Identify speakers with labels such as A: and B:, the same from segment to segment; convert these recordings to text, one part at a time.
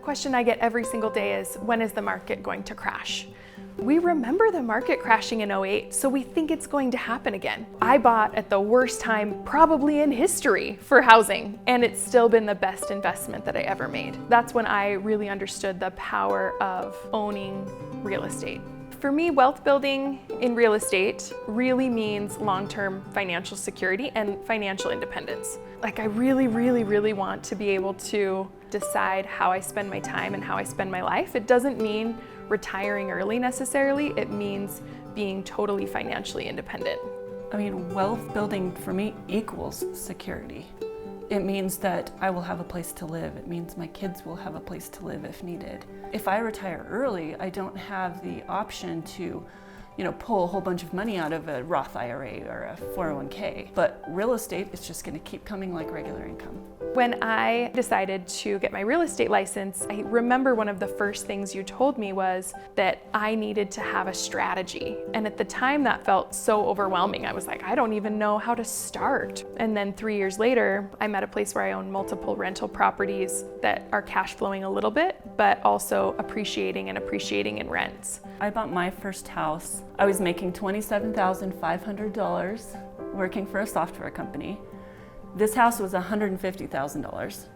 A: question I get every single day is, when is the market going to crash? We remember the market crashing in '08, so we think it's going to happen again. I bought at the worst time probably in history for housing, and it's still been the best investment that I ever made. That's when I really understood the power of owning real estate. For me, wealth building in real estate really means long-term financial security and financial independence. Like, I really want to be able to decide how I spend my time and how I spend my life. It doesn't mean retiring early necessarily. It means being totally financially independent.
B: I mean, wealth building for me equals security. It means that I will have a place to live. It means my kids will have a place to live if needed. If I retire early, I don't have the option to, pull a whole bunch of money out of a Roth IRA or a 401k. But real estate is just going to keep coming like regular income.
A: When I decided to get my real estate license, I remember one of the first things you told me was that I needed to have a strategy. And at the time that felt so overwhelming. I was like, I don't even know how to start. And then 3 years later, I'm at a place where I own multiple rental properties that are cash flowing a little bit, but also appreciating in rents.
B: I bought my first house. I was making $27,500 working for a software company. This house was $150,000.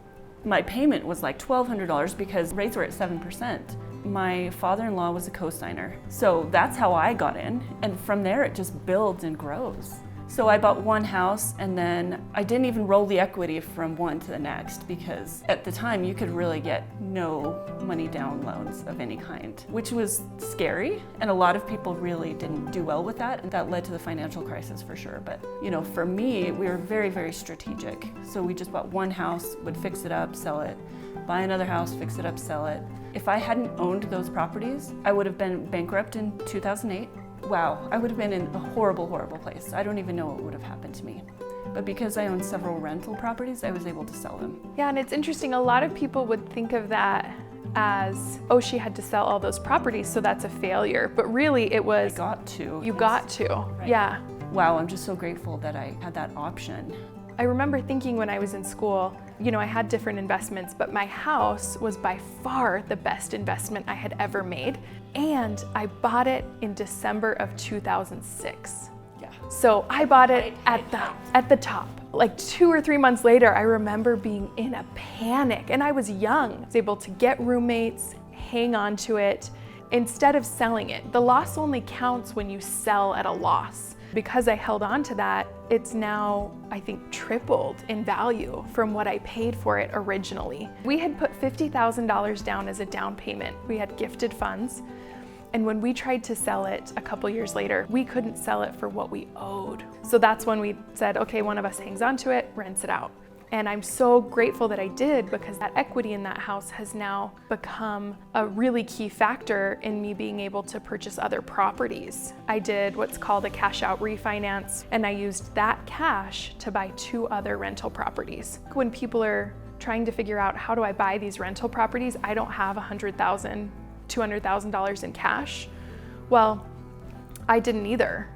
B: My payment was like $1,200 because rates were at 7%. My father-in-law was a co-signer. So that's how I got in. And from there, it just builds and grows. So I bought one house, and then I didn't even roll the equity from one to the next, because at the time you could really get no money down loans of any kind, which was scary. And a lot of people really didn't do well with that. And that led to the financial crisis for sure. But for me, we were very strategic. So we just bought one house, would fix it up, sell it, buy another house, fix it up, sell it. If I hadn't owned those properties, I would have been bankrupt in 2008. Wow, I would have been in a horrible place. I don't even know what would have happened to me. But because I own several rental properties, I was able to sell them.
A: Yeah, and it's interesting, a lot of people would think of that as, oh, she had to sell all those properties, so that's a failure. But really it was,
B: I got to.
A: You got to, right. Yeah.
B: Wow, I'm just so grateful that I had that option.
A: I remember thinking when I was in school, I had different investments, but my house was by far the best investment I had ever made. And I bought it in December of 2006.
B: Yeah.
A: So I bought it at the top. Like 2 or 3 months later, I remember being in a panic, and I was young. I was able to get roommates, hang on to it, instead of selling it. The loss only counts when you sell at a loss. Because I held on to that, it's now, I think, tripled in value from what I paid for it originally. We had put $50,000 down as a down payment. We had gifted funds. And when we tried to sell it a couple years later, we couldn't sell it for what we owed. So that's when we said, okay, one of us hangs on to it, rents it out. And I'm so grateful that I did, because that equity in that house has now become a really key factor in me being able to purchase other properties. I did what's called a cash out refinance, and I used that cash to buy 2 other rental properties. When people are trying to figure out, how do I buy these rental properties? I don't have $100,000, $200,000 in cash. Well, I didn't either.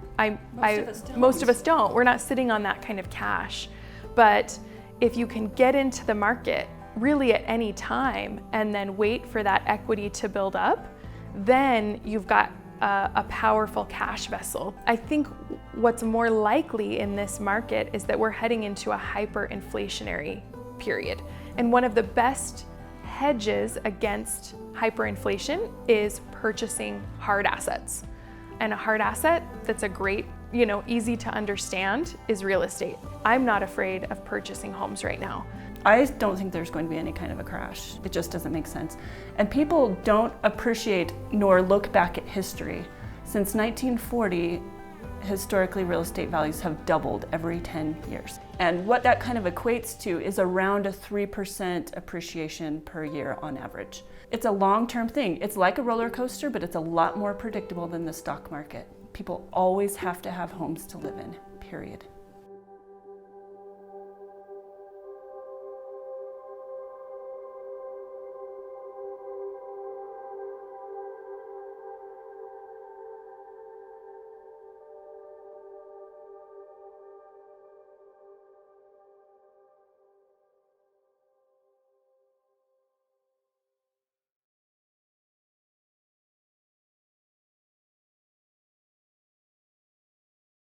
A: Most of us don't. We're not sitting on that kind of cash. But if you can get into the market really at any time and then wait for that equity to build up, then you've got a powerful cash vessel. I think what's more likely in this market is that we're heading into a hyperinflationary period. And one of the best hedges against hyperinflation is purchasing hard assets. And a hard asset that's a great, easy to understand is real estate. I'm not afraid of purchasing homes right now.
B: I don't think there's going to be any kind of a crash. It just doesn't make sense. And people don't appreciate nor look back at history. Since 1940, historically, real estate values have doubled every 10 years. And what that kind of equates to is around a 3% appreciation per year on average. It's a long-term thing. It's like a roller coaster, but it's a lot more predictable than the stock market. People always have to have homes to live in, period.